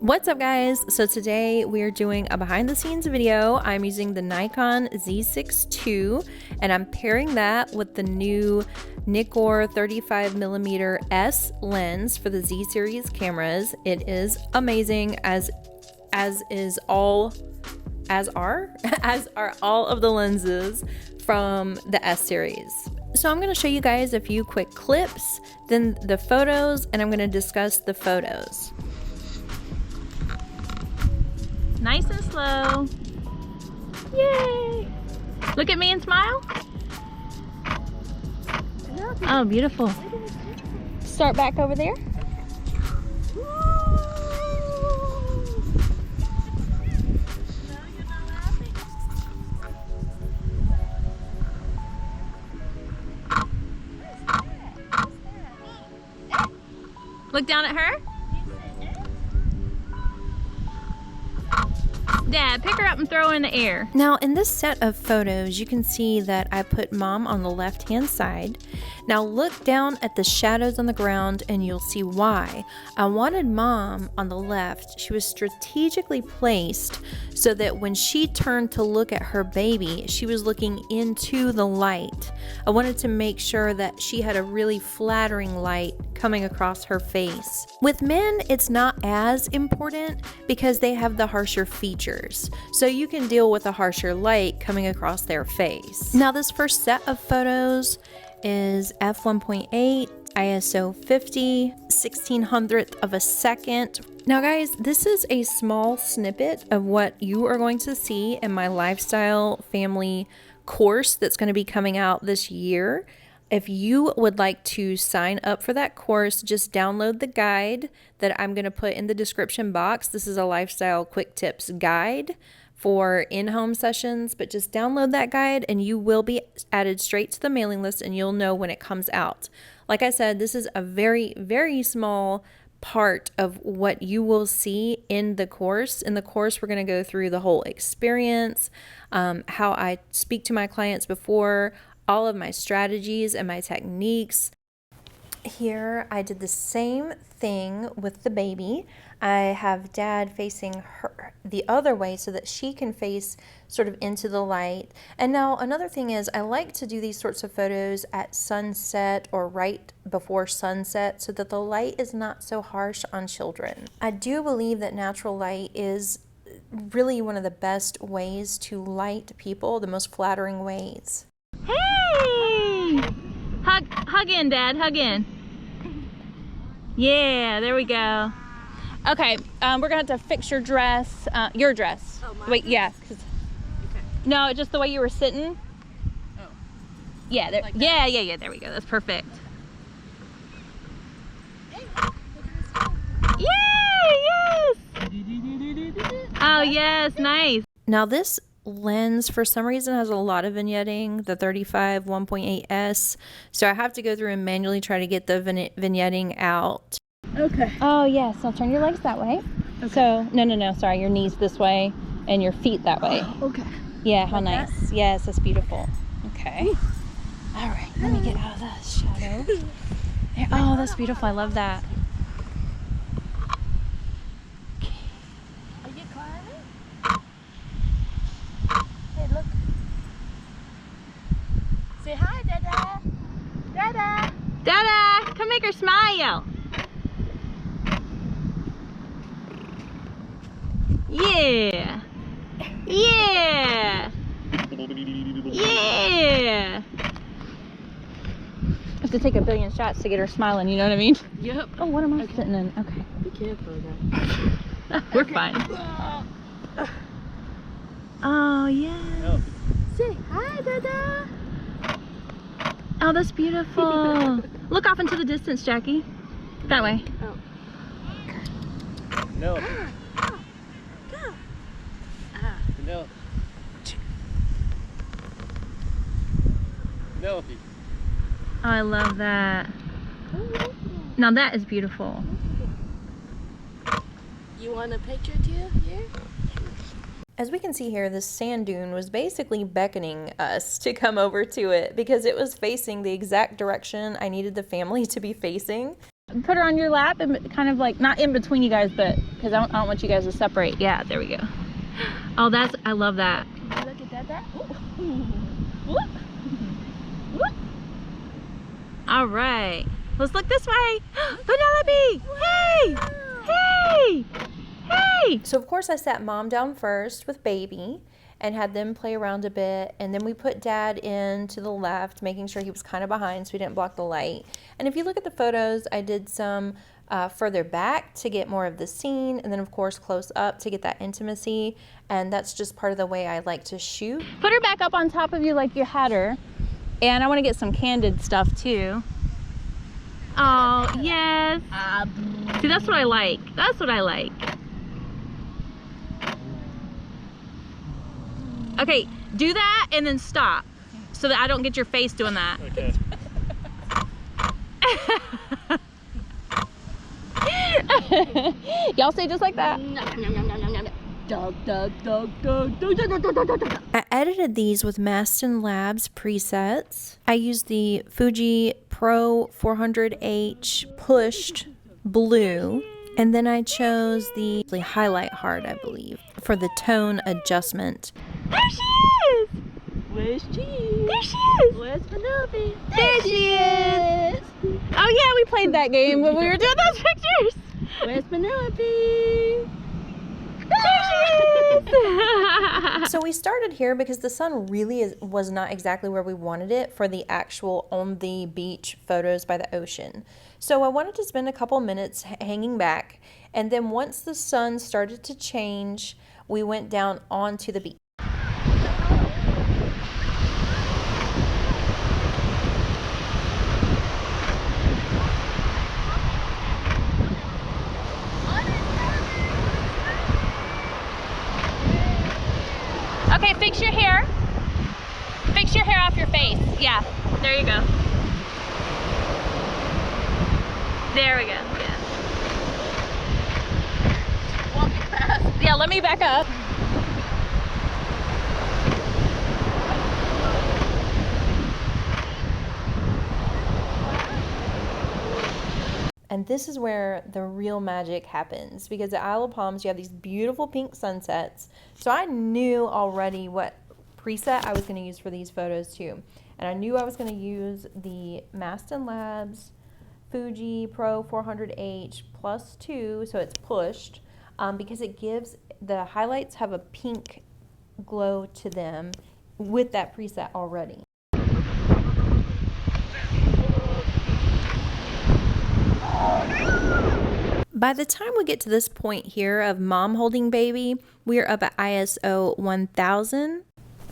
What's up guys? So today we are doing a behind the scenes video. I'm using the Nikon Z6ii and I'm pairing that with the new Nikon 35mm S lens for the Z series cameras. It is amazing as are all of the lenses from the S series. So I'm going to show you guys a few quick clips, then the photos, and I'm going to discuss the photos. Nice and slow. Yay! Look at me and smile. Oh, beautiful. Start back over there. Look down at her. Dad, pick her up and throw her in the air. Now in this set of photos, you can see that I put Mom on the left-hand side. Now look down at the shadows on the ground and you'll see why. I wanted Mom on the left. She was strategically placed so that when she turned to look at her baby, she was looking into the light. I wanted to make sure that she had a really flattering light coming across her face. With men, it's not as important because they have the harsher features, so you can deal with a harsher light coming across their face. Now this first set of photos is f1.8, ISO 50, 1600th of a second. Now guys, this is a small snippet of what you are going to see in my lifestyle family course that's going to be coming out this year. If you would like to sign up for that course, just download the guide that I'm going to put in the description box. This is a lifestyle quick tips guide for in-home sessions, but just download that guide and you will be added straight to the mailing list and you'll know when it comes out. Like I said, this is a very, very small part of what you will see in the course. In the course, we're going to go through the whole experience, how I speak to my clients before, all of my strategies and my techniques. Here I did the same thing with the baby. I have Dad facing her the other way so that she can face sort of into the light. And now another thing is I like to do these sorts of photos at sunset or right before sunset so that the light is not so harsh on children. I do believe that natural light is really one of the best ways to light people, the most flattering ways. Hey! Hug in, Dad, hug in. Yeah, there we go. Okay, we're gonna have to fix your dress, Oh, wait, yeah. Okay. No, just the way you were sitting. Oh. Yeah, there, like yeah, there we go, that's perfect. Hey, look at this. Yay, yes! Oh, yes, nice. Now this lens for some reason has a lot of vignetting, the 35 1.8S, so I have to go through and manually try to get the vignetting out. Okay. Oh yes, I'll turn your legs that way. Okay. So no, sorry, your knees this way and your feet that way. Okay. Yeah, how like nice. That? Yes, that's beautiful. Okay. All right, let me get out of the shadow. There. Oh, that's beautiful. I love that. Are you climbing? Hey, look. Say hi, Dada. Dada. Dada, come make her smile. Yeah. Yeah. Yeah. I have to take a billion shots to get her smiling, you know what I mean? Yep. Oh, what am I sitting in? Okay. Be careful of that. We're fine. Oh, yeah. Oh. Say hi, Dada. Oh, that's beautiful. Look off into the distance, Jackie. That way. Oh. No. Go. No. No. Oh, I love that. Now that is beautiful. You want a picture too here? As we can see here, this sand dune was basically beckoning us to come over to it because it was facing the exact direction I needed the family to be facing. put her on your lap and kind of like, not in between you guys, but because I don't want you guys to separate. Yeah, there we go. Oh, I love that. Look at that. All right, let's look this way. Penelope, hey, hey, hey. So of course I sat mom down first with baby and had them play around a bit, and then we put dad in to the left, making sure he was kind of behind so he didn't block the light. And if you look at the photos, I did some further back to get more of the scene, and then of course close up to get that intimacy, and that's just part of the way I like to shoot. Put her back up on top of you like you had her. And I want to get some candid stuff too. Oh, yes. See, that's what I like. That's what I like. Okay, do that and then stop so that I don't get your face doing that. Okay. Y'all say just like that. I edited these with Maston Labs presets. I used the Fuji Pro 400H pushed blue, and then I chose the highlight hard, I believe, for the tone adjustment. There she is! Where's she? There she is! Where's Penelope? There she is! Oh yeah, we played that game when we were doing those pictures. Where's Penelope? There she is! So we started here because the sun really was not exactly where we wanted it for the actual on the beach photos by the ocean. So I wanted to spend a couple minutes hanging back, and then once the sun started to change, we went down onto the beach. Okay, fix your hair. Fix your hair off your face. Yeah, there you go. There we go. Yeah. Yeah, let me back up. And this is where the real magic happens, because at Isle of Palms you have these beautiful pink sunsets. So I knew already what preset I was going to use for these photos too. And I knew I was going to use the Maston Labs Fuji Pro 400H +2, so it's pushed, because it gives, the highlights have a pink glow to them with that preset already. By the time we get to this point here of mom holding baby, we are up at ISO 1000.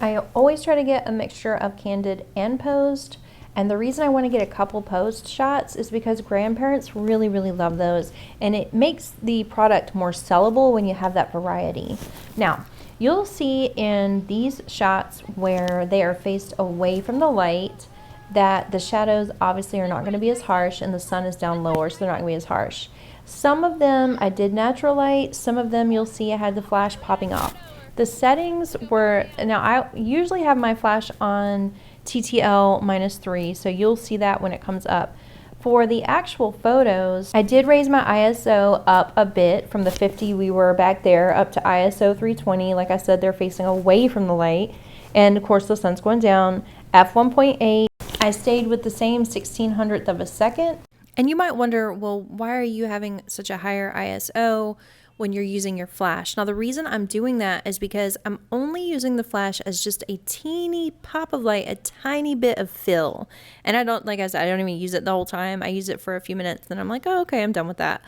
I always try to get a mixture of candid and posed, and the reason I want to get a couple posed shots is because grandparents really love those, and it makes the product more sellable when you have that variety. Now, you'll see in these shots where they are faced away from the light that the shadows obviously are not going to be as harsh, and the sun is down lower, so they're not going to be as harsh. Some of them I did natural light, some of them you'll see I had the flash popping off. The settings were, now I usually have my flash on TTL -3, so you'll see that when it comes up. For the actual photos, I did raise my ISO up a bit from the 50 we were back there up to ISO 320. Like I said, they're facing away from the light, and of course the sun's going down. f1.8, I stayed with the same 1/1600th of a second. And you might wonder, well, why are you having such a higher ISO when you're using your flash? Now, the reason I'm doing that is because I'm only using the flash as just a teeny pop of light, a tiny bit of fill. And I don't, like I said, I don't even use it the whole time. I use it for a few minutes, then I'm like, oh, okay, I'm done with that.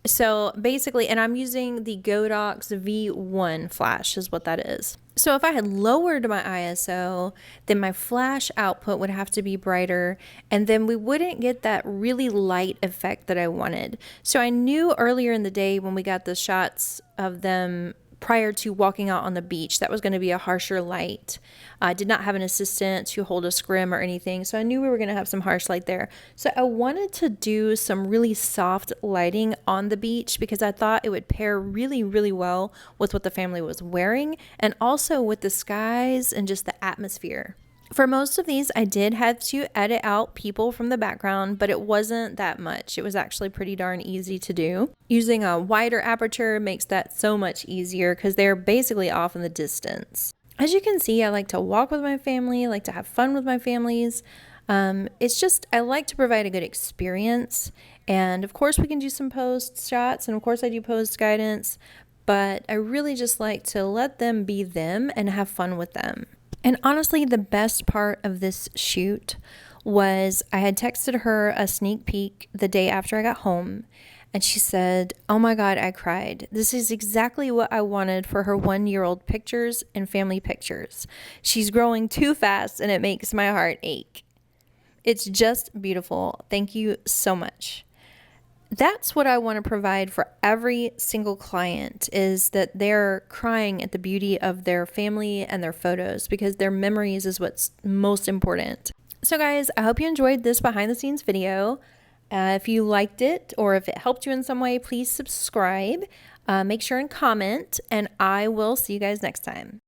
So basically, and I'm using the Godox V1 flash is what that is. So if I had lowered my ISO, then my flash output would have to be brighter, and then we wouldn't get that really light effect that I wanted. So I knew earlier in the day when we got the shots of them prior to walking out on the beach, that was going to be a harsher light. I did not have an assistant to hold a scrim or anything, so I knew we were going to have some harsh light there. So I wanted to do some really soft lighting on the beach because I thought it would pair really well with what the family was wearing and also with the skies and just the atmosphere. For most of these, I did have to edit out people from the background, but it wasn't that much. It was actually pretty darn easy to do. Using a wider aperture makes that so much easier because they're basically off in the distance. As you can see, I like to walk with my family, I like to have fun with my families. It's just, I like to provide a good experience. And of course we can do some post shots, and of course I do post guidance, but I really just like to let them be them and have fun with them. And honestly, the best part of this shoot was I had texted her a sneak peek the day after I got home, and she said, "Oh my God, I cried. This is exactly what I wanted for her 1-year-old pictures and family pictures. She's growing too fast and it makes my heart ache." It's just beautiful. Thank you so much. That's what I want to provide for every single client, is that they're crying at the beauty of their family and their photos, because their memories is what's most important. So guys, I hope you enjoyed this behind the scenes video. If you liked it or if it helped you in some way, please subscribe, make sure and comment, and I will see you guys next time.